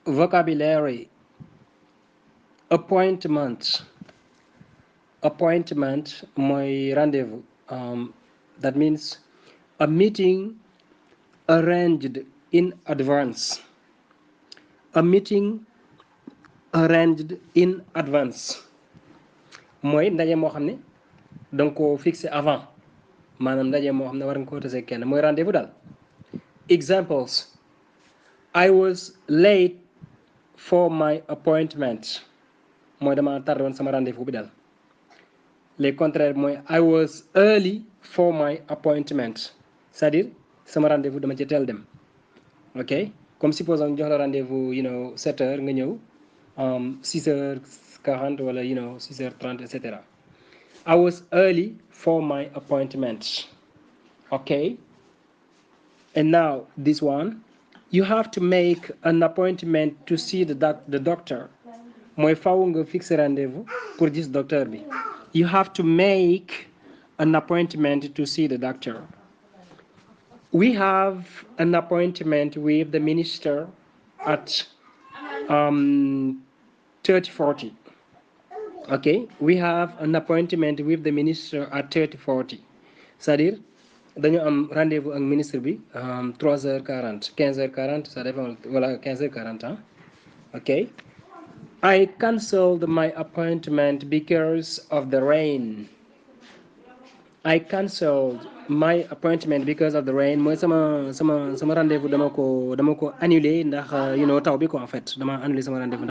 vocabulary appointment mooy rendez-vous that means a meeting arranged in advance mooy ndaje moo xam ne danga ko fixé avant maanaam ndaje moo xam ne war nga ko tase kenn mooy rendez-vous daal. Examples: I was late for my appointment mooy dama tardé woon sama rendez-vous bi daal. Les contraires mooy I was early for my appointment c'est-à-dire sama rendez-vous dama ci teel dem. ok comme supposons jox la rendez-vous 7 heures nga ñëw 6h40 wala 6h30 etc. I was early for my appointment. okay and now this one, you have to make an appointment to see the doctor mooy faw nga fixer rendez-vous pour gis docteur bi. You have to make an appointment to see the doctor. We have an appointment with the minister at 30:40. okay we have an appointment with the minister at 30:40 c'est-à-dire dañu am rendez-vous ak ministre bi 3h40 15h40 ça dépend voilà 15h40 ok I cancelled my appointment because of the rain. I cancelled my appointment because of the rain mooy sama rendez-vous dama ko annulé ndax taw bi ko en fait dama annulé sama rendez-vous